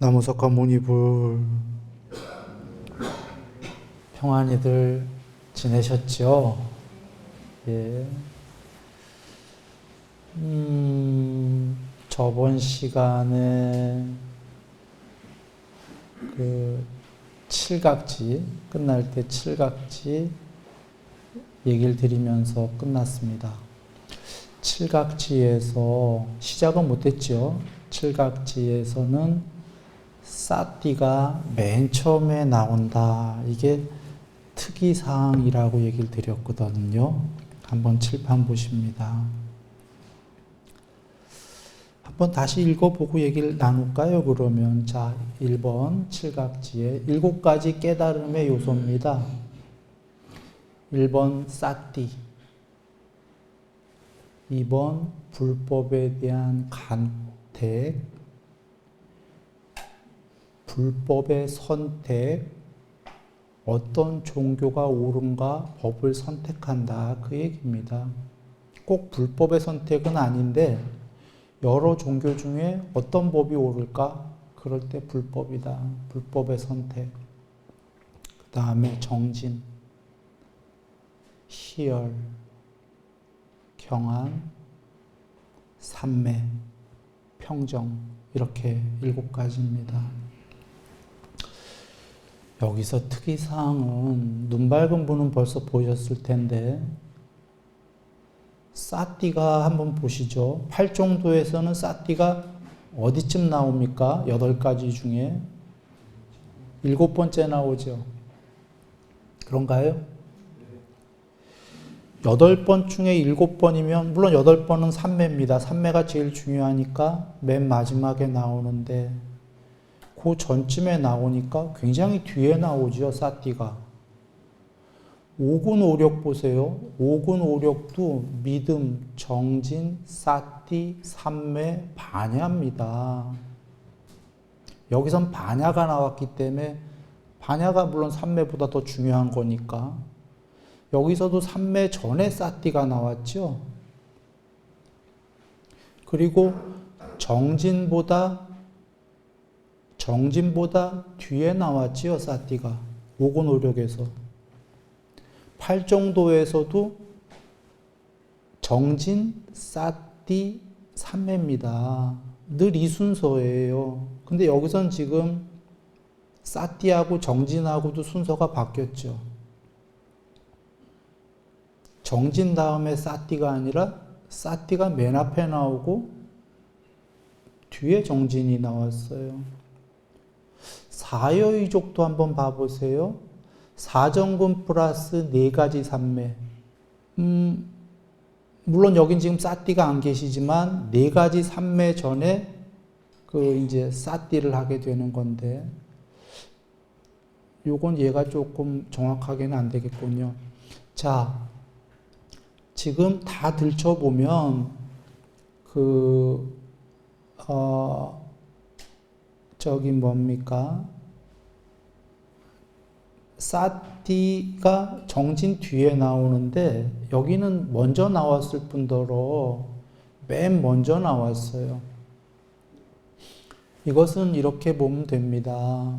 나무석가 문이불 평안히들 지내셨죠? 예. 저번 시간에 그 칠각지 끝날 때 칠각지 얘기를 드리면서 끝났습니다. 칠각지에서 시작은 못했죠. 칠각지에서는 사띠가 맨 처음에 나온다. 이게 특이사항이라고 얘기를 드렸거든요. 한번 칠판 보십니다. 한번 다시 읽어보고 얘기를 나눌까요? 그러면 자, 1번 칠각지의 7가지 깨달음의 요소입니다. 1번 사띠, 2번 불법에 대한 간택, 불법의 선택, 어떤 종교가 옳은가 법을 선택한다. 그 얘기입니다. 꼭 불법의 선택은 아닌데 여러 종교 중에 어떤 법이 옳을까? 그럴 때 불법이다. 불법의 선택. 그 다음에 정진, 희열, 경안, 삼매, 평정 이렇게 7가지입니다. 여기서 특이사항은 눈 밝은 분은 벌써 보셨을 텐데 사띠가 한번 보시죠. 팔정도에서는 사띠가 어디쯤 나옵니까? 8가지 중에 7번째 나오죠. 그런가요? 8번 중에 7번이면 물론 8번은 삼매입니다. 삼매가 제일 중요하니까 맨 마지막에 나오는데 그 전쯤에 나오니까 굉장히 뒤에 나오죠. 사띠가. 오근오력 보세요. 오근오력도 믿음, 정진, 사띠, 삼매, 반야입니다. 여기선 반야가 나왔기 때문에 반야가 물론 삼매보다 더 중요한 거니까 여기서도 삼매 전에 사띠가 나왔죠. 그리고 정진보다 뒤에 나왔지요. 사띠가 오근오력에서. 팔정도에서도 정진, 사띠, 삼매입니다. 늘 이 순서예요. 근데 여기선 지금 사띠하고 정진하고도 순서가 바뀌었죠. 정진 다음에 사띠가 아니라 사띠가 맨 앞에 나오고 뒤에 정진이 나왔어요. 사여의족도 한번 봐보세요. 사정근 플러스 4가지 삼매. 물론 여긴 지금 사띠가 안 계시지만 4가지 삼매 전에 이제 사띠를 하게 되는 건데 요건 얘가 조금 정확하게는 안 되겠군요. 자, 지금 다 들춰보면 뭡니까? 사띠가 정진 뒤에 나오는데 여기는 먼저 나왔을 뿐더러 맨 먼저 나왔어요. 이것은 이렇게 보면 됩니다.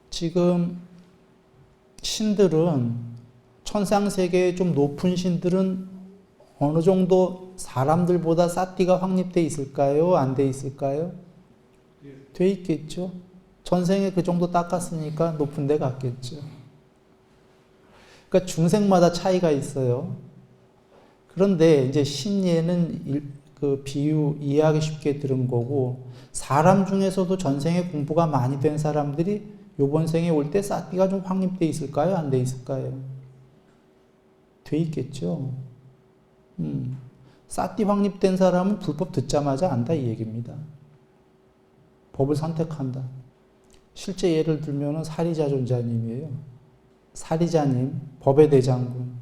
지금 신들은 천상세계에 좀 높은 신들은 어느 정도 사람들보다 사띠가 확립되어 있을까요? 안 돼 있을까요? 돼 있겠죠. 전생에 그 정도 닦았으니까 높은 데 갔겠죠. 그러니까 중생마다 차이가 있어요. 그런데 이제 신예는 그 비유 이해하기 쉽게 들은 거고 사람 중에서도 전생에 공부가 많이 된 사람들이 요번 생에 올 때 사띠가 좀 확립되어 있을까요? 안 돼 있을까요? 돼 있겠죠. 사띠 확립된 사람은 불법 듣자마자 안다 이 얘기입니다. 법을 선택한다. 실제 예를 들면 사리자 존자님이에요. 사리자님, 법의 대장군.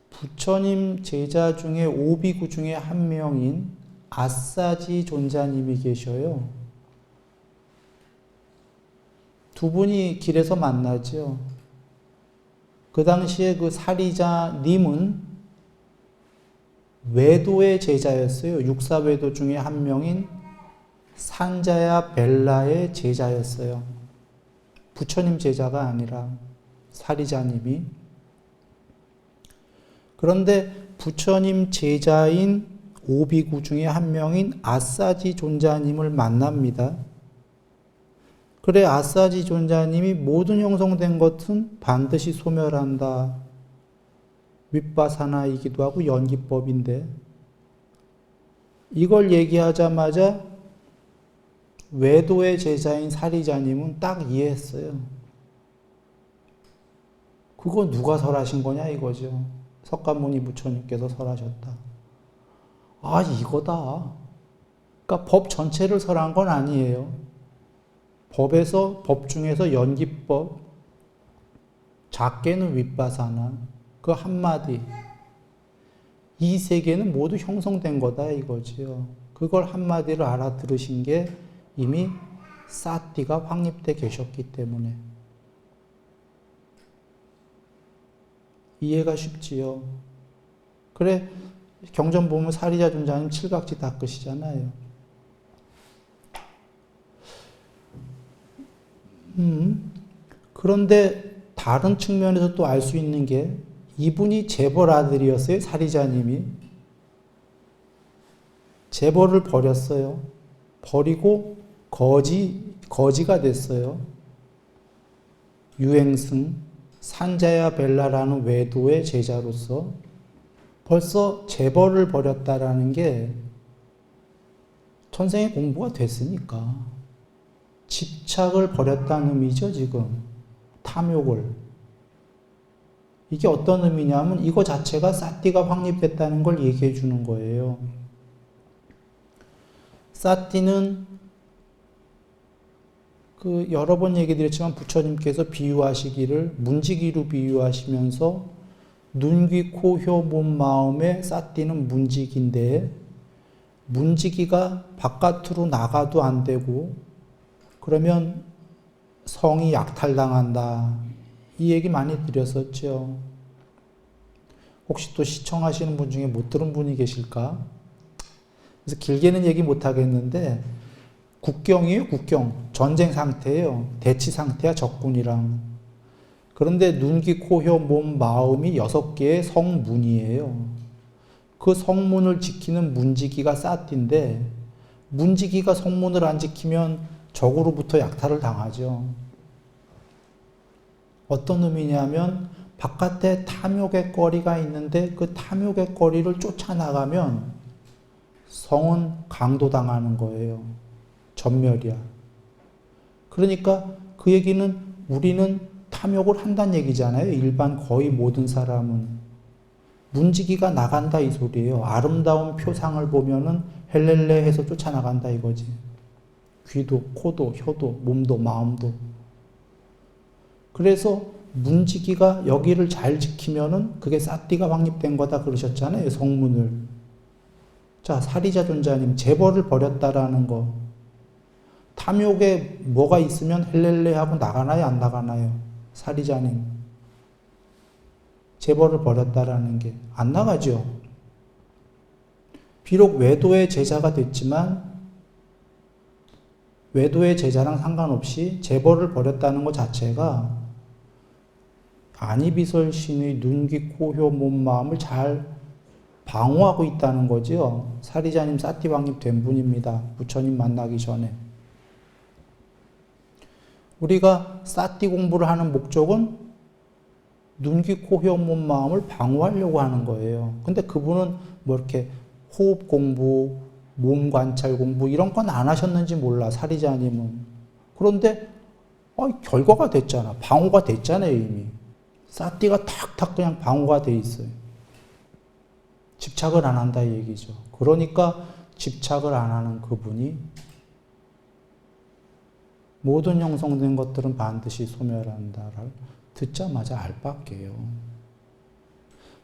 부처님 제자 중에 오비구 중에 한 명인 아싸지 존자님이 계셔요. 두 분이 길에서 만나죠. 그 당시에 그 사리자님은 외도의 제자였어요. 육사외도 중에 한 명인 산자야 벨라의 제자였어요. 부처님 제자가 아니라 사리자님이. 그런데 부처님 제자인 오비구 중에 한 명인 아사지 존자님을 만납니다. 그래, 아사지 존자님이 모든 형성된 것은 반드시 소멸한다. 윗바사나이기도 하고 연기법인데, 이걸 얘기하자마자 외도의 제자인 사리자님은 딱 이해했어요. 그거 누가 설하신 거냐 이거죠. 석가모니 부처님께서 설하셨다. 아, 이거다. 그러니까 법 전체를 설한 건 아니에요. 법 중에서 연기법, 작게는 윗바사나, 그 한마디, 이 세 개는 모두 형성된 거다 이거지요. 그걸 한마디를 알아들으신 게 이미 사띠가 확립돼 계셨기 때문에. 이해가 쉽지요. 그래, 경전 보면 사리자 존자님 칠각지 닦으시잖아요. 그런데 다른 측면에서 또 알 수 있는 게 이분이 재벌 아들이었어요. 사리자님이. 재벌을 버렸어요. 버리고 거지가 됐어요. 유행승, 산자야 벨라라는 외도의 제자로서 벌써 재벌을 버렸다라는 게 전생에 공부가 됐으니까 집착을 버렸다는 의미죠, 지금. 탐욕을. 이게 어떤 의미냐면 이거 자체가 사띠가 확립됐다는 걸 얘기해 주는 거예요. 사띠는 여러 번 얘기 드렸지만 부처님께서 비유하시기를 문지기로 비유하시면서 눈, 귀, 코, 혀, 몸, 마음의 사띠는 문지기인데 문지기가 바깥으로 나가도 안 되고 그러면 성이 약탈당한다. 이 얘기 많이 드렸었죠. 혹시 또 시청하시는 분 중에 못 들은 분이 계실까? 그래서 길게는 얘기 못 하겠는데 국경이에요, 국경. 전쟁 상태예요. 대치 상태야, 적군이랑. 그런데 눈, 귀, 코, 혀, 몸, 마음이 6개의 성문이에요. 그 성문을 지키는 문지기가 사띠인데 문지기가 성문을 안 지키면 적으로부터 약탈을 당하죠. 어떤 의미냐면 바깥에 탐욕의 거리가 있는데 그 탐욕의 거리를 쫓아나가면 성은 강도당하는 거예요. 전멸이야. 그러니까 그 얘기는 우리는 탐욕을 한다는 얘기잖아요. 일반 거의 모든 사람은. 문지기가 나간다 이 소리예요. 아름다운 표상을 보면은 헬렐레 해서 쫓아나간다 이거지. 귀도, 코도, 혀도, 몸도, 마음도. 그래서 문지기가 여기를 잘 지키면은 그게 사띠가 확립된 거다 그러셨잖아요. 성문을. 자, 사리자 존자님 재벌을 버렸다라는 거. 탐욕에 뭐가 있으면 헬렐레 하고 나가나요? 안 나가나요? 사리자님. 재벌을 버렸다라는 게 안 나가죠. 비록 외도의 제자가 됐지만 외도의 제자랑 상관없이 재벌을 버렸다는 것 자체가 아니비설신의 눈, 귀, 코, 혀, 몸, 마음을 잘 방어하고 있다는 거죠. 사리자님 사띠 확립된 분입니다. 부처님 만나기 전에. 우리가 사띠 공부를 하는 목적은 눈, 귀, 코, 혀, 몸, 마음을 방어하려고 하는 거예요. 근데 그분은 뭐 이렇게 호흡 공부, 몸 관찰 공부 이런 건 안 하셨는지 몰라, 사리자님은. 그런데 결과가 됐잖아. 방어가 됐잖아요, 이미. 사띠가 탁탁 그냥 방어가 돼 있어요. 집착을 안 한다 이 얘기죠. 그러니까 집착을 안 하는 그분이 모든 형성된 것들은 반드시 소멸한다를 듣자마자 알밖에요.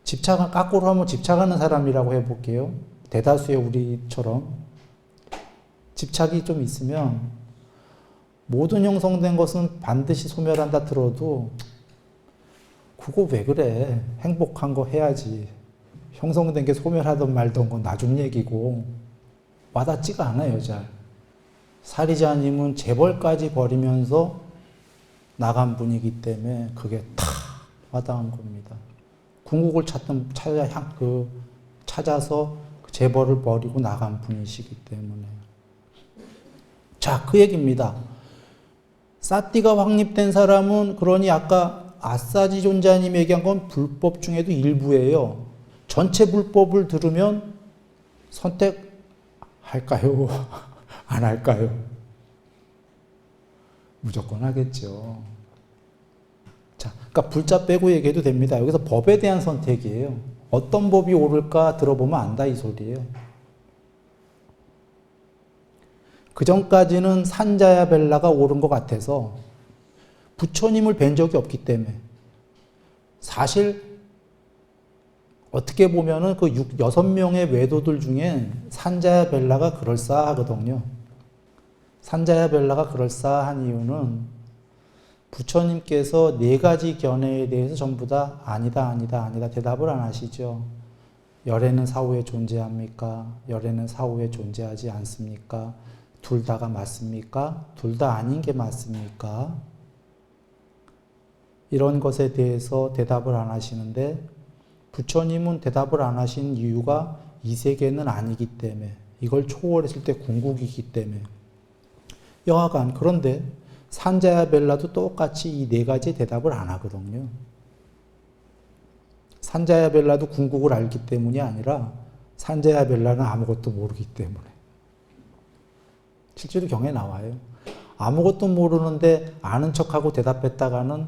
집착을 거꾸로 하면 집착하는 사람이라고 해볼게요. 대다수의 우리처럼 집착이 좀 있으면 모든 형성된 것은 반드시 소멸한다 들어도 그거 왜 그래? 행복한 거 해야지. 형성된 게 소멸하던 말던 건 나중 얘기고 와닿지가 않아요, 잘. 사리자님은 재벌까지 버리면서 나간 분이기 때문에 그게 탁 와닿은 겁니다. 궁극을 찾아서 재벌을 버리고 나간 분이시기 때문에. 자, 그 얘기입니다. 사띠가 확립된 사람은 그러니 아까 아사지 존자님이 얘기한 건 불법 중에도 일부예요. 전체 불법을 들으면 선택할까요? 안 할까요? 무조건 하겠죠. 자, 그러니까 불자 빼고 얘기해도 됩니다. 여기서 법에 대한 선택이에요. 어떤 법이 옳을까 들어보면 안다 이 소리예요. 그 전까지는 산자야 벨라가 옳은 것 같아서 부처님을 뵌 적이 없기 때문에 사실 어떻게 보면은 그 6명의 외도들 중에 산자야 벨라가 그럴싸하거든요. 산자야 벨라가 그럴싸한 이유는 부처님께서 4가지 견해에 대해서 전부 다 아니다 대답을 안 하시죠. 열애는 사후에 존재합니까? 열애는 사후에 존재하지 않습니까? 둘 다가 맞습니까? 둘 다 아닌 게 맞습니까? 이런 것에 대해서 대답을 안 하시는데 부처님은 대답을 안 하신 이유가 이 세계는 아니기 때문에 이걸 초월했을 때 궁극이기 때문에 여하간 그런데 산자야 벨라도 똑같이 이 4가지 대답을 안 하거든요. 산자야 벨라도 궁극을 알기 때문이 아니라 산자야 벨라는 아무것도 모르기 때문에 실제로 경에 나와요. 아무것도 모르는데 아는 척하고 대답했다가는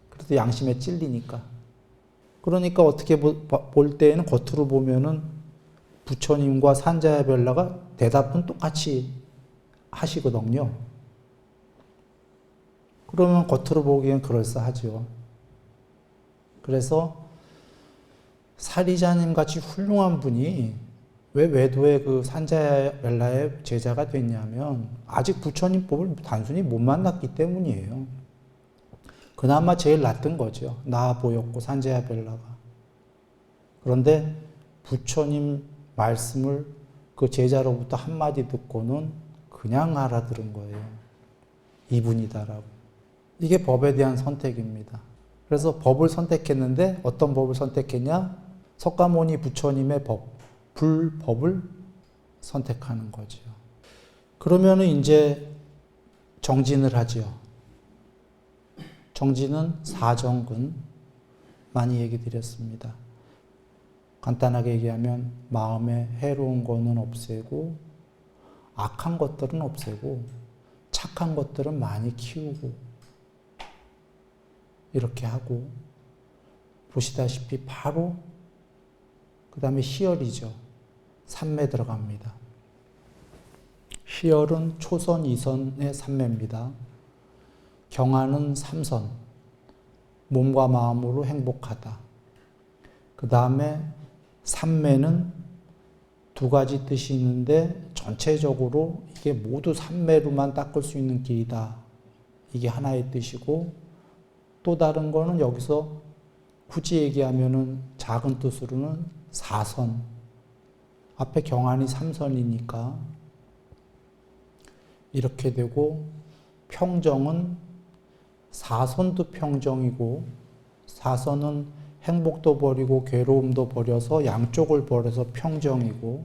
그래도 양심에 찔리니까. 그러니까 어떻게 볼 때에는 겉으로 보면은 부처님과 산자야 벨라가 대답은 똑같이 하시거든요. 그러면 겉으로 보기엔 그럴싸하죠. 그래서 사리자님 같이 훌륭한 분이 왜 외도의 그 산자야 벨라의 제자가 됐냐면 아직 부처님 법을 단순히 못 만났기 때문이에요. 그나마 제일 낫던 거죠. 나아 보였고 산자야 벨라가. 그런데 부처님 말씀을 그 제자로부터 한마디 듣고는 그냥 알아들은 거예요. 이분이다라고. 이게 법에 대한 선택입니다. 그래서 법을 선택했는데 어떤 법을 선택했냐? 석가모니 부처님의 법, 불법을 선택하는 거죠. 그러면은 이제 정진을 하죠. 정진은 사정근 많이 얘기 드렸습니다. 간단하게 얘기하면 마음에 해로운 거는 없애고 악한 것들은 없애고 착한 것들은 많이 키우고 이렇게 하고 보시다시피 바로 그 다음에 희열이죠. 삼매 들어갑니다. 희열은 초선, 2선의 삼매입니다. 경화는 3선, 몸과 마음으로 행복하다. 그 다음에 삼매는 2가지 뜻이 있는데 전체적으로 이게 모두 삼매로만 닦을 수 있는 길이다. 이게 하나의 뜻이고 또 다른 거는 여기서 굳이 얘기하면은 작은 뜻으로는 4선. 앞에 경환이 3선이니까 이렇게 되고 평정은 4선도 평정이고 4선은 행복도 버리고 괴로움도 버려서 양쪽을 버려서 평정이고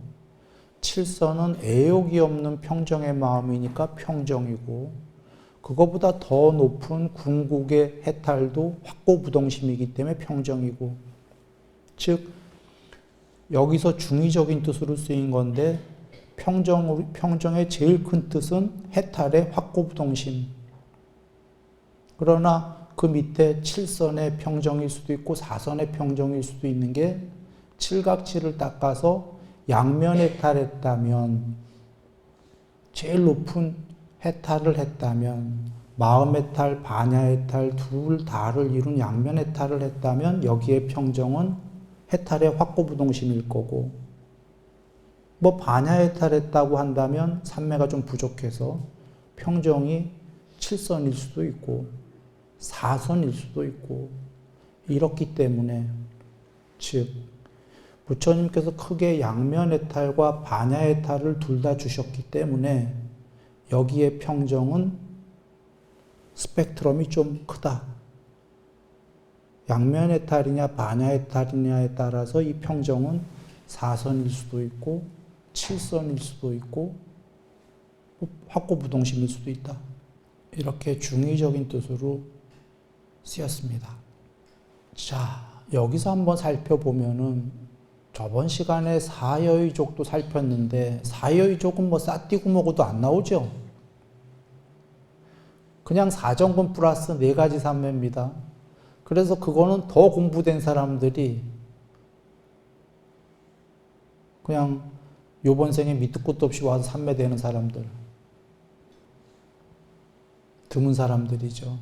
7선은 애욕이 없는 평정의 마음이니까 평정이고 그거보다 더 높은 궁극의 해탈도 확고부동심이기 때문에 평정이고 즉 여기서 중의적인 뜻으로 쓰인 건데 평정의 제일 큰 뜻은 해탈의 확고부동심. 그러나 그 밑에 7선의 평정일 수도 있고 4선의 평정일 수도 있는 게 칠각지를 닦아서 양면 해탈했다면 제일 높은 해탈을 했다면 마음 해탈, 반야 해탈 둘 다를 이룬 양면 해탈을 했다면 여기에 평정은 해탈의 확고부동심일 거고 뭐 반야 해탈했다고 한다면 삼매가 좀 부족해서 평정이 7선일 수도 있고 4선일 수도 있고 이렇기 때문에 즉 부처님께서 크게 양면해탈과 반야해탈을 둘 다 주셨기 때문에 여기에 평정은 스펙트럼이 좀 크다. 양면해탈이냐 반야해탈이냐에 따라서 이 평정은 4선일 수도 있고 7선일 수도 있고 확고부동심일 수도 있다. 이렇게 중의적인 뜻으로 쓰였습니다. 자, 여기서 한번 살펴보면은 저번 시간에 사여의족도 살폈는데 사여의족은 뭐 싸띠고 뭐고도 안 나오죠. 그냥 사정분 플러스 4가지 삼매입니다. 그래서 그거는 더 공부된 사람들이 그냥 요번 생에 밑도 끝도 없이 와서 삼매되는 사람들, 드문 사람들이죠.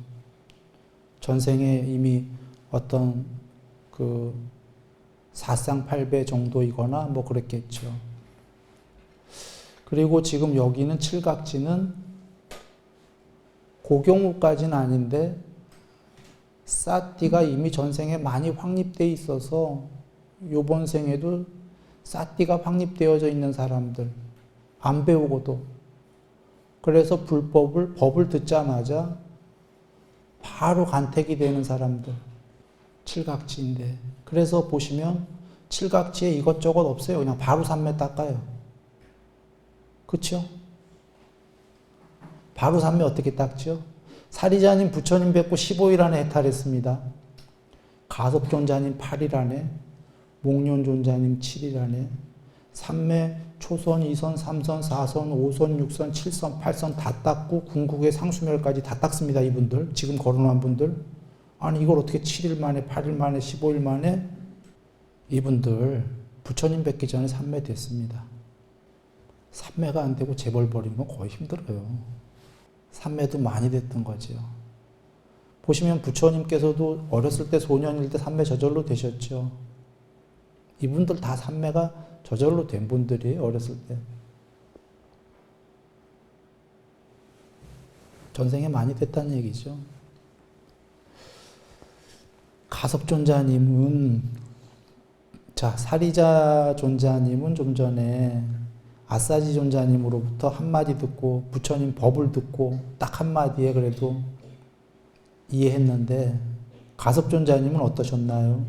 전생에 이미 어떤 그 사쌍팔배 정도이거나 뭐 그랬겠죠. 그리고 지금 여기는 칠각지는 고경우까지는 아닌데 싸띠가 이미 전생에 많이 확립되어 있어서 요번 생에도 싸띠가 확립되어져 있는 사람들, 안 배우고도. 그래서 법을 듣자마자 바로 간택이 되는 사람들, 칠각지인데. 그래서 보시면 칠각지에 이것저것 없어요. 그냥 바로 삼매 닦아요. 그쵸? 바로 삼매 어떻게 닦죠? 사리자님 부처님 뵙고 15일 안에 해탈했습니다. 가섭존자님 8일 안에, 목련존자님 7일 안에, 삼매 초선, 2선, 3선, 4선, 5선, 6선, 7선, 8선 다 닦고 궁극의 상수멸까지 다 닦습니다. 이분들, 지금 거론한 분들. 아니 이걸 어떻게 7일 만에, 8일 만에, 15일 만에. 이분들 부처님 뵙기 전에 삼매 됐습니다. 삼매가 안 되고 재벌 버리는 건 거의 힘들어요. 삼매도 많이 됐던 거죠. 보시면 부처님께서도 어렸을 때 소년일 때 삼매 저절로 되셨죠. 이분들 다 삼매가 저절로 된 분들이에요. 어렸을 때. 전생에 많이 됐다는 얘기죠. 가섭존자님은, 자, 사리자 존자님은 좀 전에 아싸지 존자님으로부터 한마디 듣고 부처님 법을 듣고 딱 한마디에 그래도 이해했는데 가섭존자님은 어떠셨나요?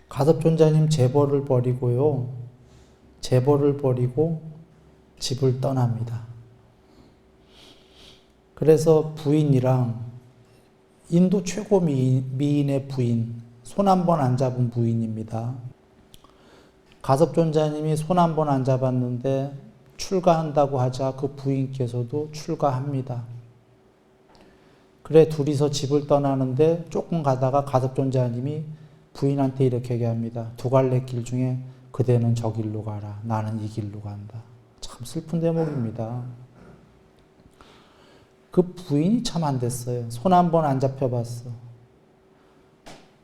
가섭존자님 재벌을 버리고요. 재벌을 버리고 집을 떠납니다. 그래서 부인이랑 인도 최고 미인의 부인, 손 한 번 안 잡은 부인입니다. 가섭존자님이 손 한 번 안 잡았는데 출가한다고 하자 그 부인께서도 출가합니다. 그래 둘이서 집을 떠나는데 조금 가다가 가섭존자님이 부인한테 이렇게 얘기합니다. 두 갈래 길 중에 그대는 저 길로 가라. 나는 이 길로 간다. 참 슬픈 대목입니다. 그 부인이 참 안 됐어요. 손 한 번 안 잡혀봤어.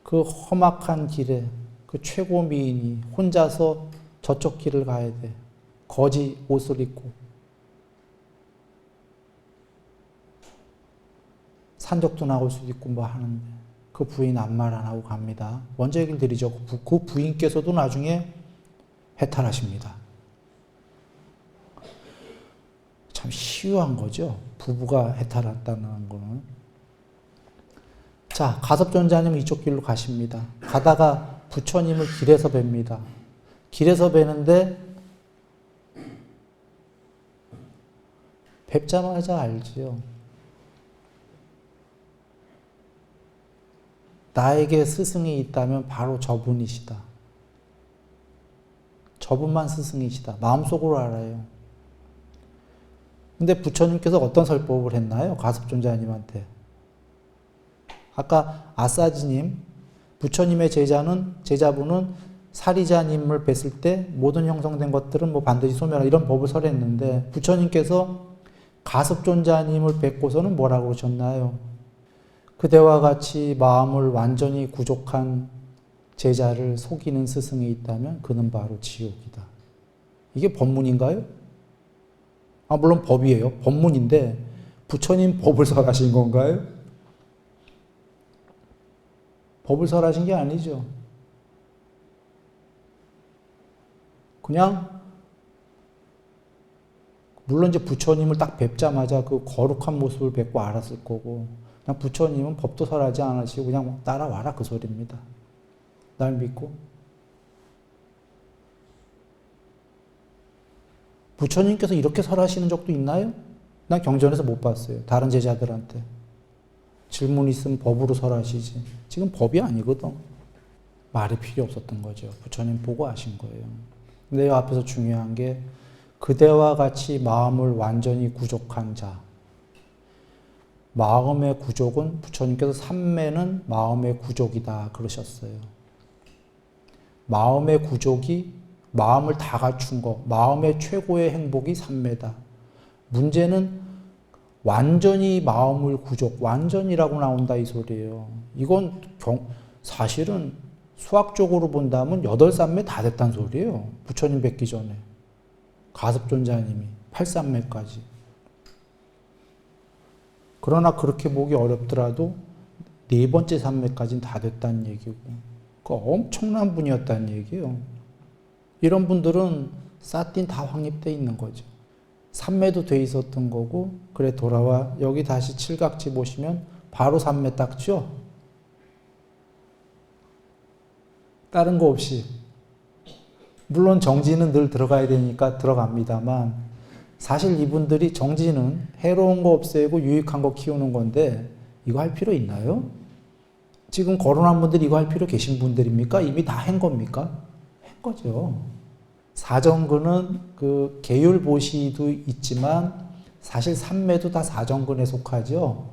그 험악한 길에 그 최고 미인이 혼자서 저쪽 길을 가야 돼. 거지 옷을 입고. 산적도 나올 수도 있고 뭐 하는데 그 부인 아무 말 안 하고 갑니다. 먼저 얘기를 드리죠. 그 부인께서도 나중에 해탈하십니다. 참 희유한 거죠. 부부가 해탈했다는 거는. 자, 가섭존자님은 이쪽 길로 가십니다. 가다가 부처님을 길에서 뵙니다. 길에서 뵈는데 뵙자마자 알지요. 나에게 스승이 있다면 바로 저분이시다. 저분만 스승이시다. 마음속으로 알아요. 근데 부처님께서 어떤 설법을 했나요? 가섭존자님한테. 아까 아싸지님, 부처님의 제자분은 사리자님을 뵀을 때 모든 형성된 것들은 뭐 반드시 소멸하라 이런 법을 설했는데 부처님께서 가섭존자님을 뵙고서는 뭐라고 그러셨나요? 그대와 같이 마음을 완전히 구족한 제자를 속이는 스승이 있다면 그는 바로 지옥이다. 이게 법문인가요? 물론 법이에요. 법문인데 부처님 법을 설하신 건가요? 법을 설하신 게 아니죠. 그냥 물론 이제 부처님을 딱 뵙자마자 그 거룩한 모습을 뵙고 알았을 거고, 그냥 부처님은 법도 설하지 않으시고 그냥 따라와라 그 소리입니다. 날 믿고. 부처님께서 이렇게 설하시는 적도 있나요? 난 경전에서 못 봤어요. 다른 제자들한테. 질문 있으면 법으로 설하시지. 지금 법이 아니거든. 말이 필요 없었던 거죠. 부처님 보고 하신 거예요. 근데 이 앞에서 중요한 게 그대와 같이 마음을 완전히 구족한 자. 마음의 구족은 부처님께서 삼매는 마음의 구족이다 그러셨어요. 마음의 구족이 마음을 다 갖춘 거, 마음의 최고의 행복이 삼매다. 문제는 완전히 마음을 구족, 완전이라고 나온다 이 소리예요. 이건 사실은 수학적으로 본다면 8삼매 다 됐단 소리예요. 부처님 뵙기 전에. 가섭존자님이 8삼매까지. 그러나 그렇게 보기 어렵더라도 4번째 삼매까지는 다 됐다는 얘기고, 그 엄청난 분이었다는 얘기예요. 이런 분들은 사틴 다 확립되어 있는 거죠. 삼매도 돼 있었던 거고, 그래 돌아와. 여기 다시 칠각지 보시면 바로 삼매 딱죠? 다른 거 없이. 물론 정지는 늘 들어가야 되니까 들어갑니다만, 사실 이분들이 정지는 해로운 거 없애고 유익한 거 키우는 건데 이거 할 필요 있나요? 지금 거론한 분들이 이거 할 필요 계신 분들입니까? 이미 다 한 겁니까? 한 거죠. 사정근은 그 계율보시도 있지만 사실 삼매도 다 사정근에 속하죠.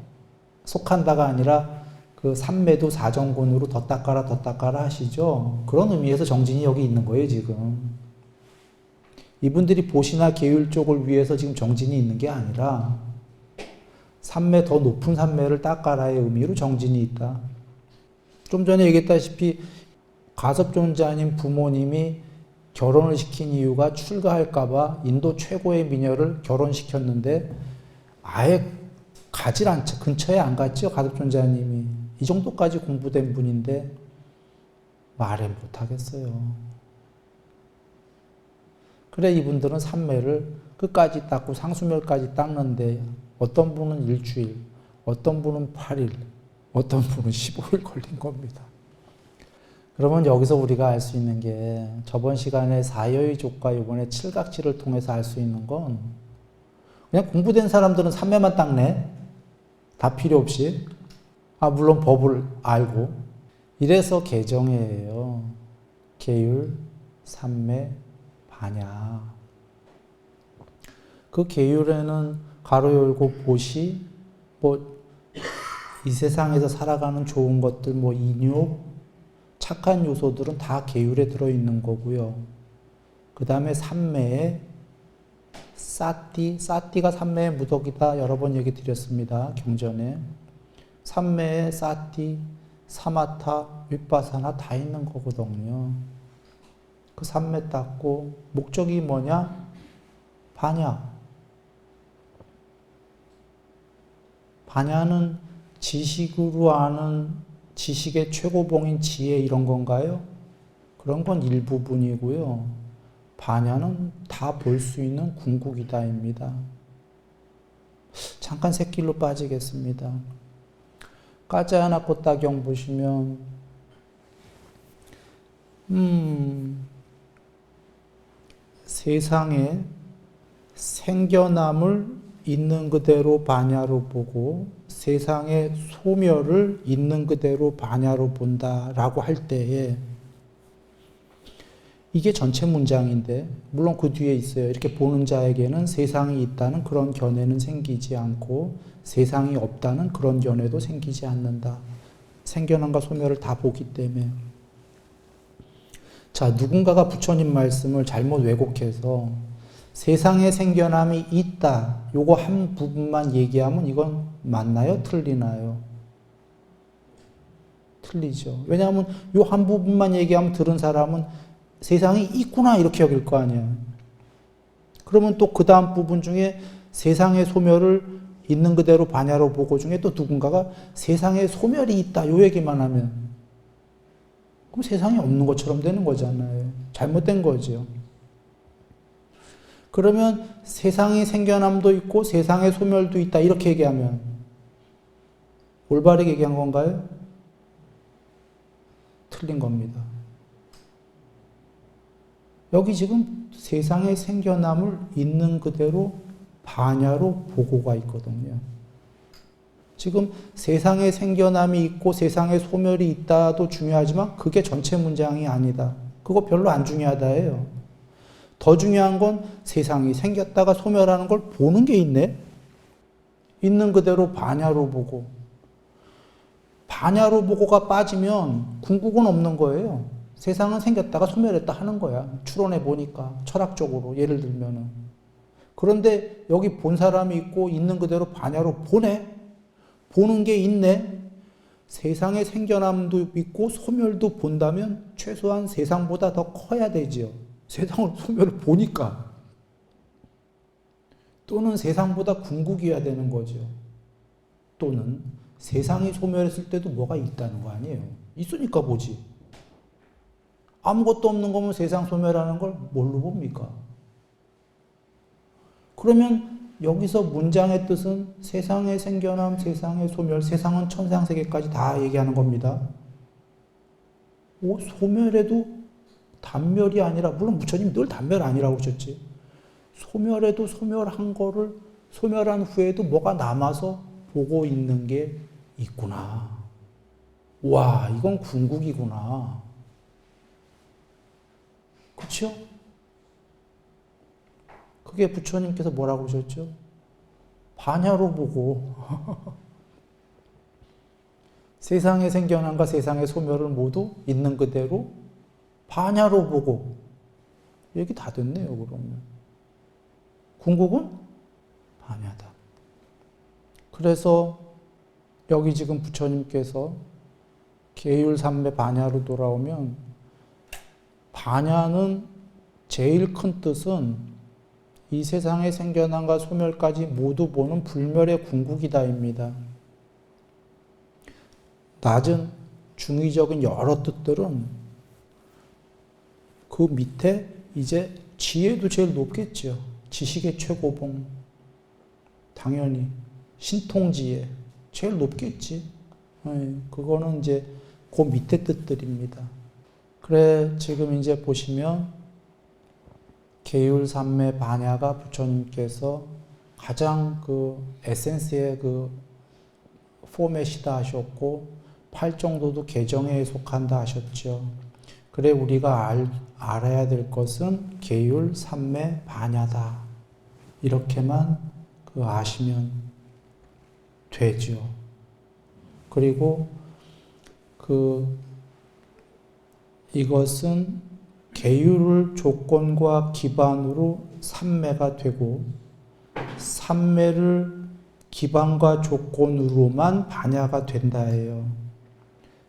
속한다가 아니라 그 삼매도 사정근으로 더 닦아라 하시죠. 그런 의미에서 정진이 여기 있는 거예요, 지금. 이분들이 보시나 계율 쪽을 위해서 지금 정진이 있는 게 아니라 삼매 더 높은 삼매를 닦아라의 의미로 정진이 있다. 좀 전에 얘기했다시피 가섭존자님 부모님이 결혼을 시킨 이유가 출가할까봐 인도 최고의 미녀를 결혼시켰는데 아예 가질 않죠. 근처에 안 갔죠. 가섭존자님이. 이 정도까지 공부된 분인데 말을 못하겠어요. 그래 이분들은 삼매를 끝까지 닦고 상수멸까지 닦는데 어떤 분은 일주일, 어떤 분은 8일, 어떤 분은 15일 걸린 겁니다. 그러면 여기서 우리가 알 수 있는 게 저번 시간에 사여의 족과 이번에 칠각지를 통해서 알 수 있는 건 그냥 공부된 사람들은 삼매만 닦네. 다 필요 없이. 물론 법을 알고. 이래서 개정해요. 계율, 삼매, 반야. 그 계율에는 가로 열고 보시, 이 세상에서 살아가는 좋은 것들, 인욕, 착한 요소들은 다 계율에 들어있는 거고요. 그 다음에 삼매에 사띠가 삼매의 무덕이다. 여러 번 얘기 드렸습니다. 경전에. 삼매에 사띠, 사마타, 윗바사나 다 있는 거거든요. 그 삼매 닦고 목적이 뭐냐? 반야. 반야는 지식으로 아는 지식의 최고봉인 지혜 이런 건가요? 그런 건 일부분이고요. 반야는 다 볼 수 있는 궁극이다입니다. 잠깐 새길로 빠지겠습니다. 까짜야나 꽃다경 보시면 세상에 생겨남을 있는 그대로 반야로 보고 세상의 소멸을 있는 그대로 반야로 본다라고 할 때에 이게 전체 문장인데 물론 그 뒤에 있어요. 이렇게 보는 자에게는 세상이 있다는 그런 견해는 생기지 않고 세상이 없다는 그런 견해도 생기지 않는다. 생겨남과 소멸을 다 보기 때문에. 자, 누군가가 부처님 말씀을 잘못 왜곡해서 세상에 생겨남이 있다. 요거 한 부분만 얘기하면 이건 맞나요? 틀리나요? 틀리죠. 왜냐하면 요 한 부분만 얘기하면 들은 사람은 세상이 있구나 이렇게 여길 거 아니에요. 그러면 또 그 다음 부분 중에 세상의 소멸을 있는 그대로 반야로 보고 중에 또 누군가가 세상에 소멸이 있다 요 얘기만 하면 그럼 세상에 없는 것처럼 되는 거잖아요. 잘못된 거죠. 그러면 세상의 생겨남도 있고 세상의 소멸도 있다 이렇게 얘기하면 올바르게 얘기한 건가요? 틀린 겁니다. 여기 지금 세상의 생겨남을 있는 그대로 반야로 보고가 있거든요. 지금 세상의 생겨남이 있고 세상의 소멸이 있다도 중요하지만 그게 전체 문장이 아니다. 그거 별로 안 중요하다예요. 더 중요한 건 세상이 생겼다가 소멸하는 걸 보는 게 있네. 있는 그대로 반야로 보고. 반야로 보고가 빠지면 궁극은 없는 거예요. 세상은 생겼다가 소멸했다 하는 거야. 추론해 보니까 철학적으로 예를 들면은. 그런데 여기 본 사람이 있고 있는 그대로 반야로 보네. 보는 게 있네. 세상의 생겨남도 있고 소멸도 본다면 최소한 세상보다 더 커야 되지요. 세상을 소멸을 보니까. 또는 세상보다 궁극이어야 되는 거죠. 또는 세상이 소멸했을 때도 뭐가 있다는 거 아니에요. 있으니까 보지. 아무것도 없는 거면 세상 소멸하는 걸 뭘로 봅니까? 그러면 여기서 문장의 뜻은 세상의 생겨남, 세상의 소멸, 세상은 천상세계까지 다 얘기하는 겁니다. 소멸에도 단멸이 아니라, 물론 부처님 늘 단멸 아니라고 하셨지. 소멸에도 소멸한 거를 소멸한 후에도 뭐가 남아서 보고 있는 게 있구나. 와, 이건 궁극이구나. 그렇죠? 그게 부처님께서 뭐라고 하셨죠? 반야로 보고 세상의 생겨남과 세상의 소멸을 모두 있는 그대로 반야로 보고 얘기 다 됐네요. 그러면 궁극은 반야다. 그래서 여기 지금 부처님께서 계율삼매 반야로 돌아오면 반야는 제일 큰 뜻은 이 세상의 생겨남과 소멸까지 모두 보는 불멸의 궁극이다입니다. 낮은 중의적인 여러 뜻들은 그 밑에 이제 지혜도 제일 높겠죠. 지식의 최고봉. 당연히 신통지혜 제일 높겠지. 그거는 이제 그 밑에 뜻들입니다. 그래 지금 이제 보시면 계율삼매 반야가 부처님께서 가장 그 에센스의 그 포맷이다 하셨고 팔정도도 개정에 속한다 하셨죠. 그래 우리가 알아야 될 것은 계율삼매 반야다. 이렇게만 아시면 되죠. 그리고 이것은 계율을 조건과 기반으로 삼매가 되고 삼매를 기반과 조건으로만 반야가 된다예요.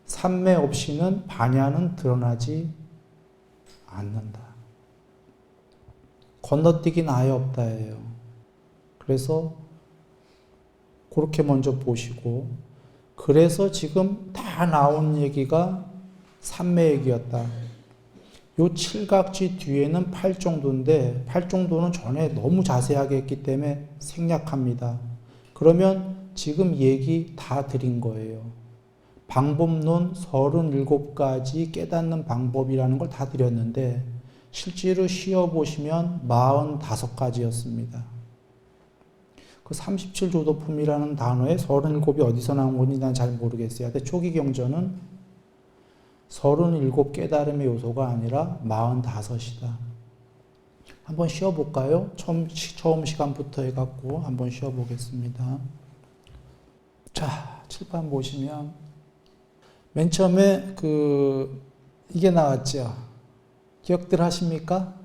삼매 없이는 반야는 드러나지 않는다. 건너뛰기는 아예 없다예요. 그래서 그렇게 먼저 보시고 그래서 지금 다 나온 얘기가 삼매 얘기였다. 요 칠각지 뒤에는 팔정도인데 팔정도는 전에 너무 자세하게 했기 때문에 생략합니다. 그러면 지금 얘기 다 드린 거예요. 방법론 37가지 깨닫는 방법이라는 걸 다 드렸는데 실제로 쉬어보시면 45가지였습니다. 그 37조도품이라는 단어에 37이 어디서 나온 건지 난 잘 모르겠어요. 근데 초기 경전은 37 깨달음의 요소가 아니라 45이다. 한번 쉬어볼까요? 처음 시간부터 해갖고 한번 쉬어보겠습니다. 자, 칠판 보시면 맨 처음에 이게 나왔죠. 기억들 하십니까?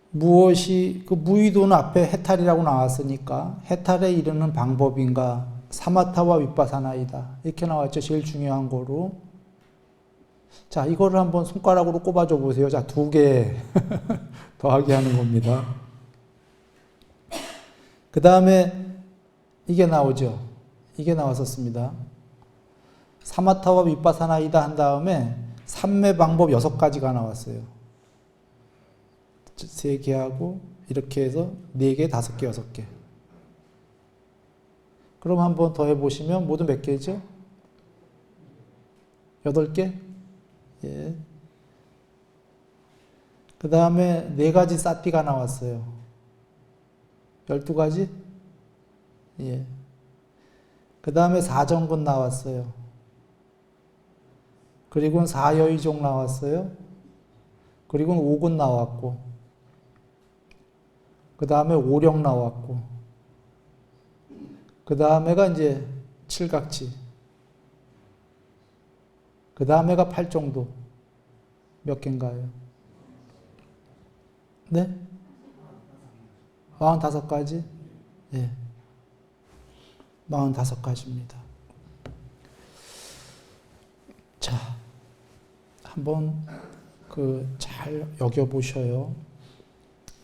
무엇이 무의도는 앞에 해탈이라고 나왔으니까 해탈에 이르는 방법인가? 사마타와 윗바사나이다. 이렇게 나왔죠. 제일 중요한 거로. 자, 이거를 한번 손가락으로 꼽아줘 보세요. 자, 2개 더하기 하는 겁니다. 그 다음에 이게 나오죠. 이게 나왔었습니다. 사마타와 윗바사나이다 한 다음에 삼매 방법 6가지가 나왔어요. 3개하고 이렇게 해서 4개, 5개, 6개. 그럼 한번 더 해보시면 모두 몇 개죠? 8개? 예. 그 다음에 4가지 사띠가 나왔어요. 12가지? 예. 그 다음에 4정근 나왔어요. 그리고는 4여의종 나왔어요. 그리고는 5군 나왔고, 그 다음에 5령 나왔고, 그 다음에가 이제 7각지, 그 다음에가 8정도. 몇 개인가요? 네? 45가지? 예. 45가지입니다. 자, 한번 잘 여겨보셔요.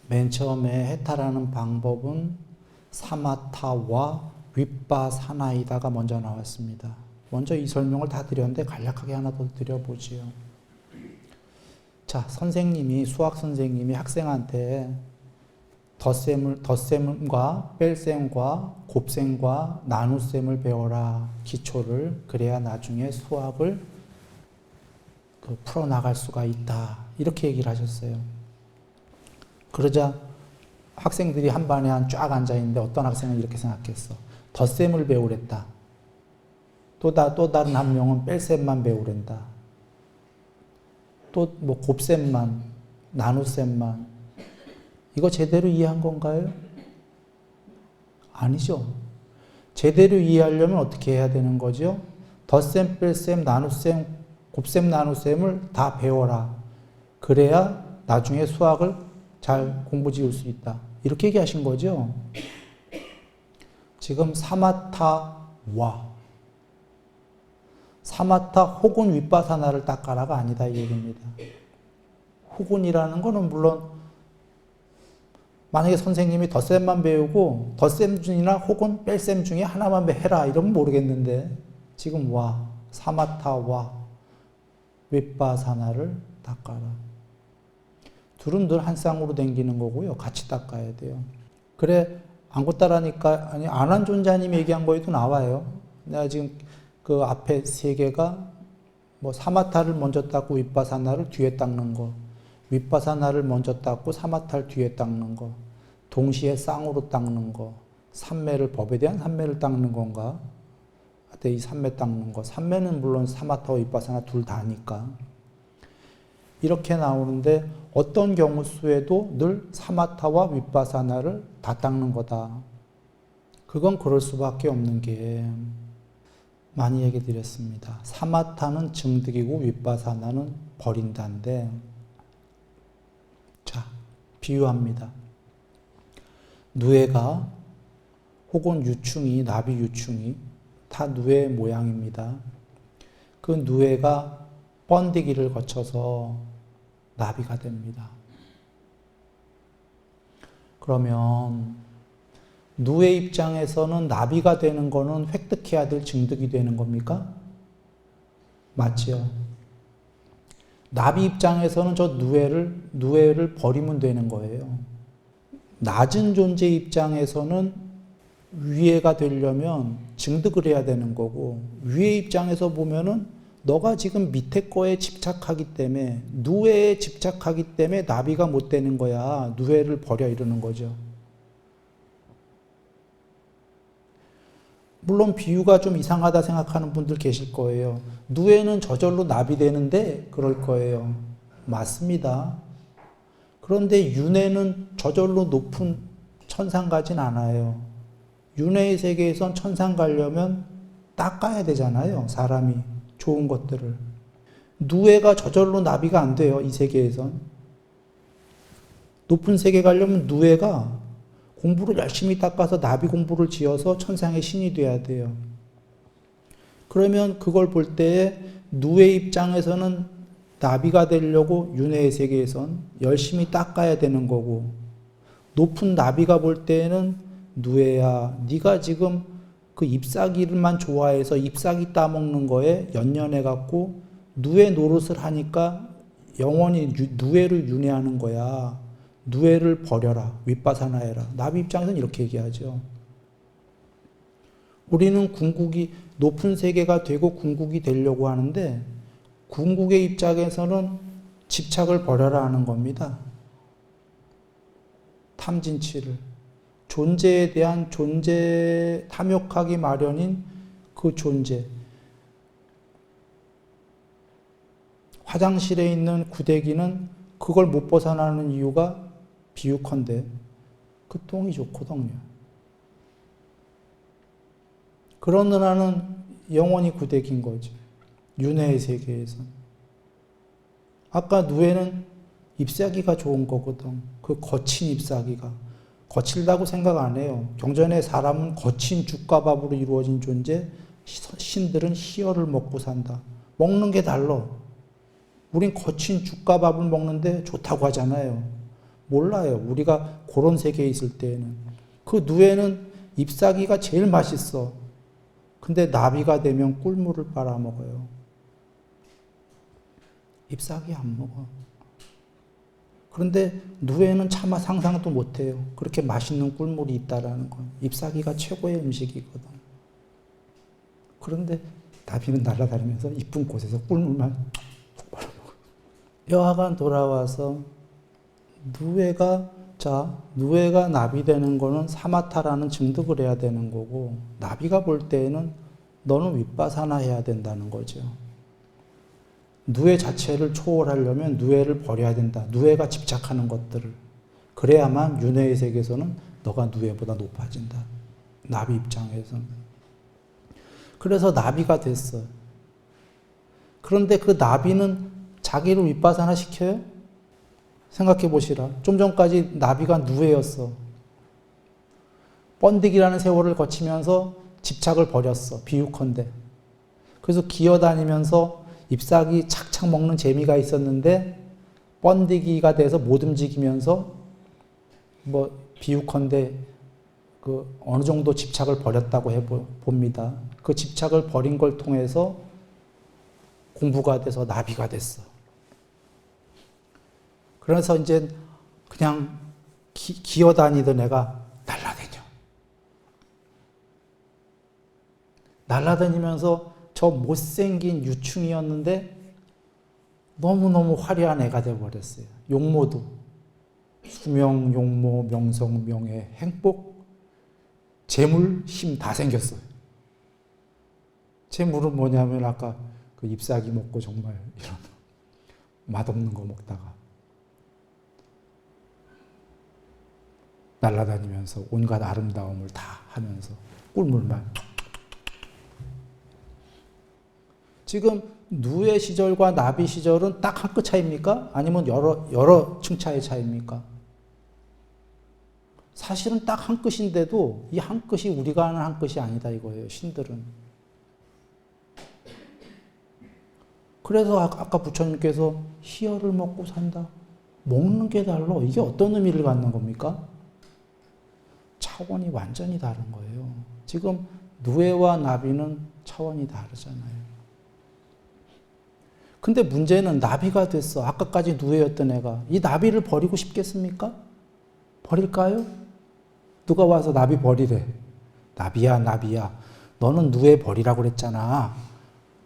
맨 처음에 해탈하는 방법은 사마타와 윗바사나이다가 먼저 나왔습니다. 먼저 이 설명을 다 드렸는데 간략하게 하나 더 드려보지요. 자, 수학 선생님이 학생한테 덧셈과 뺄셈과 곱셈과 나눗셈을 배워라, 기초를. 그래야 나중에 수학을 풀어나갈 수가 있다, 이렇게 얘기를 하셨어요. 그러자 학생들이 한 반에 쫙 앉아있는데 어떤 학생은 이렇게 생각했어. 덧셈을 배우랬다. 또 다른 한 명은 뺄셈만 배우랜다. 또 뭐 곱셈만, 나눗셈만. 이거 제대로 이해한 건가요? 아니죠. 제대로 이해하려면 어떻게 해야 되는 거죠? 덧셈, 뺄셈, 나눗셈, 곱셈, 나눗셈을 다 배워라. 그래야 나중에 수학을 잘 공부 지을 수 있다. 이렇게 얘기하신 거죠. 지금 사마타 혹은 윗바사나를 닦아라가 아니다, 이 얘기입니다. 혹은이라는 거는 물론 만약에 선생님이 덧셈만 배우고 덧셈 중이나 혹은 뺄셈 중에 하나만 해라 이러면 모르겠는데, 지금 사마타와 윗바사나를 닦아라. 둘은 늘 한 쌍으로 댕기는 거고요. 같이 닦아야 돼요. 그래, 안 걷다라니까, 아니, 안한존자님이 얘기한 거에도 나와요. 내가 지금 그 앞에 3개가 뭐 사마타를 먼저 닦고 윗바사나를 뒤에 닦는 거, 윗바사나를 먼저 닦고 사마타를 뒤에 닦는 거, 동시에 쌍으로 닦는 거, 법에 대한 삼매를 닦는 건가? 이 삼매 닦는 거. 삼매는 물론 사마타와 윗바사나 둘 다니까. 이렇게 나오는데 어떤 경우 수에도 늘 사마타와 윗바사나를 다 닦는 거다. 그건 그럴 수밖에 없는 게 많이 얘기 드렸습니다. 사마타는 증득이고 윗바사나는 버린다인데, 자, 비유합니다. 누에가 혹은 유충이, 나비 유충이 다 누에 모양입니다. 그 누에가 번디기를 거쳐서 나비가 됩니다. 그러면 누의 입장에서는 나비가 되는 거는 획득해야 될 증득이 되는 겁니까? 맞지요? 나비 입장에서는 저 누에를 버리면 되는 거예요. 낮은 존재 입장에서는 위에가 되려면 증득을 해야 되는 거고, 위의 입장에서 보면은 너가 지금 밑에 거에 집착하기 때문에, 누에에 집착하기 때문에 나비가 못 되는 거야. 누에를 버려 이러는 거죠. 물론 비유가 좀 이상하다 생각하는 분들 계실 거예요. 누에는 저절로 나비 되는데 그럴 거예요. 맞습니다. 그런데 윤회는 저절로 높은 천상 가진 않아요. 윤회의 세계에선 천상 가려면 닦아야 되잖아요. 사람이 좋은 것들을. 누에가 저절로 나비가 안 돼요. 이 세계에선. 높은 세계 가려면 누에가 공부를 열심히 닦아서 나비 공부를 지어서 천상의 신이 돼야 돼요. 그러면 그걸 볼 때에 누의 입장에서는 나비가 되려고 윤회의 세계에선 열심히 닦아야 되는 거고, 높은 나비가 볼 때에는 누에야, 네가 지금 그 잎사귀만 좋아해서 잎사귀 따먹는 거에 연연해갖고 누에 노릇을 하니까 영원히 누에를 윤회하는 거야. 누에를 버려라. 윗바사나해라. 나비 입장에서는 이렇게 얘기하죠. 우리는 궁극이 높은 세계가 되고 궁극이 되려고 하는데 궁극의 입장에서는 집착을 버려라 하는 겁니다. 탐진치를. 존재에 대한 존재 탐욕하기 마련인 그 존재. 화장실에 있는 구데기는 그걸 못 벗어나는 이유가 비유컨대 그 똥이 좋거든요. 그런 누나는 영원히 구데기인 거지. 윤회의 세계에서. 아까 누에는 잎사귀가 좋은 거거든. 그 거친 잎사귀가. 거칠다고 생각 안 해요. 경전에 사람은 거친 죽과 밥으로 이루어진 존재, 신들은 희열을 먹고 산다. 먹는 게 달라. 우린 거친 죽과 밥을 먹는데 좋다고 하잖아요. 몰라요. 우리가 그런 세계에 있을 때에는. 그 누에는 잎사귀가 제일 맛있어. 근데 나비가 되면 꿀물을 빨아먹어요. 잎사귀 안 먹어. 그런데 누에는 차마 상상도 못해요. 그렇게 맛있는 꿀물이 있다라는 건. 잎사귀가 최고의 음식이거든. 그런데 나비는 날아다니면서 이쁜 곳에서 꿀물만 푹 빨아먹어요. 여하간 돌아와서 누에가 나비 되는 거는 사마타라는 증득을 해야 되는 거고, 나비가 볼 때에는 너는 윗바사나 해야 된다는 거죠. 누에 자체를 초월하려면 누에를 버려야 된다. 누에가 집착하는 것들을. 그래야만 윤회의 세계에서는 너가 누에보다 높아진다. 나비 입장에서는. 그래서 나비가 됐어요. 그런데 그 나비는 자기를 윗바사나 시켜요? 생각해 보시라. 좀 전까지 나비가 누에였어. 번득이라는 세월을 거치면서 집착을 버렸어. 비유컨대. 그래서 기어다니면서 잎사귀 착착 먹는 재미가 있었는데 번데기가 돼서 못 움직이면서 비유컨대 어느 정도 집착을 버렸다고 해봅니다. 그 집착을 버린 걸 통해서 공부가 돼서 나비가 됐어. 그래서 이제 그냥 기어다니던 애가 날아다니면서 저 못생긴 유충이었는데 너무너무 화려한 애가 되어버렸어요. 용모도. 수명, 용모, 명성, 명예, 행복, 재물, 힘 다 생겼어요. 재물은 뭐냐면 아까 그 잎사귀 먹고 정말 이런 맛없는 거 먹다가 날아다니면서 온갖 아름다움을 다 하면서 꿀물만. 지금 누에 시절과 나비 시절은 딱 한 끗 차이입니까? 아니면 여러 층 차이 차이입니까? 사실은 딱 한 끗인데도 이 한 끗이 우리가 아는 한 끗이 아니다 이거예요. 신들은. 그래서 아까 부처님께서 희열을 먹고 산다. 먹는 게 달라. 이게 어떤 의미를 갖는 겁니까? 차원이 완전히 다른 거예요. 지금 누에와 나비는 차원이 다르잖아요. 근데 문제는 나비가 됐어. 아까까지 누에였던 애가. 이 나비를 버리고 싶겠습니까? 버릴까요? 누가 와서 나비 버리래. 나비야. 너는 누에 버리라고 그랬잖아.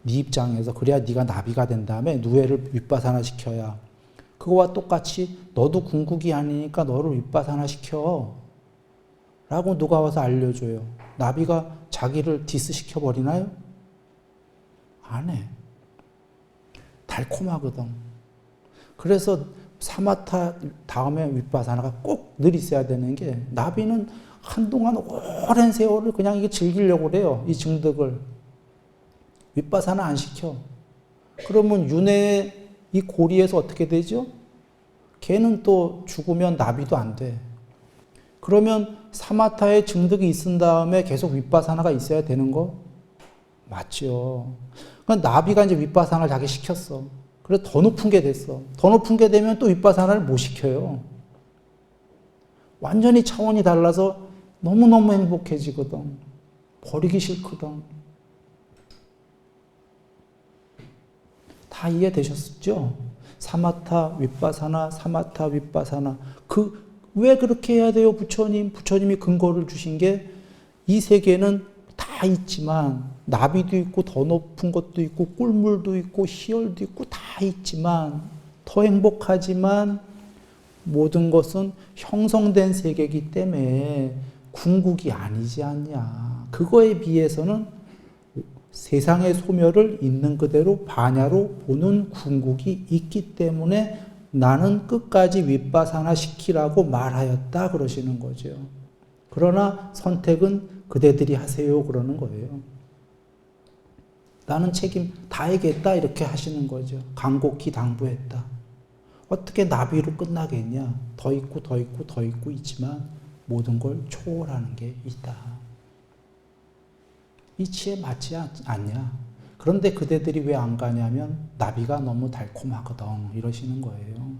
네 입장에서. 그래야 네가 나비가 된 다음에 누에를 윗바사나 시켜야. 그거와 똑같이 너도 궁극이 아니니까 너를 윗바사나 시켜. 라고 누가 와서 알려줘요. 나비가 자기를 디스시켜버리나요? 안 해. 달콤하거든. 그래서 사마타 다음에 윗바사나가 꼭 늘 있어야 되는 게, 나비는 한동안 오랜 세월을 그냥 이게 즐기려고 그래요. 이 증득을. 윗바사나 안 시켜. 그러면 윤회의 이 고리에서 어떻게 되죠? 걔는 또 죽으면 나비도 안 돼. 그러면 사마타의 증득이 있은 다음에 계속 윗바사나가 있어야 되는 거? 맞죠. 그러니까 나비가 이제 윗바사나를 자기 시켰어. 그래서 더 높은 게 됐어. 더 높은 게 되면 또 윗바사나를 못 시켜요. 완전히 차원이 달라서 너무너무 행복해지거든. 버리기 싫거든. 다 다 이해되셨죠? 사마타 윗바사나 사마타 윗바사나 왜 그렇게 해야 돼요? 부처님이 근거를 주신 게 이 세계는 다 있지만 나비도 있고 더 높은 것도 있고 꿀물도 있고 희열도 있고 다 있지만 더 행복하지만 모든 것은 형성된 세계이기 때문에 궁극이 아니지 않냐. 그거에 비해서는 세상의 소멸을 있는 그대로 반야로 보는 궁극이 있기 때문에 나는 끝까지 윗바사나 시키라고 말하였다 그러시는 거죠. 그러나 선택은 그대들이 하세요 그러는 거예요. 나는 책임 다하겠다 이렇게 하시는 거죠. 간곡히 당부했다. 어떻게 나비로 끝나겠냐. 더 있고 더 있고 더 있고 있지만 모든 걸 초월하는 게 있다. 이치에 맞지 않냐. 그런데 그대들이 왜 안 가냐면 나비가 너무 달콤하거든 이러시는 거예요.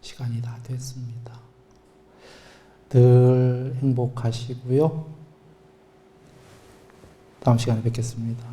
시간이 다 됐습니다. 늘 행복하시고요. 다음 시간에 뵙겠습니다.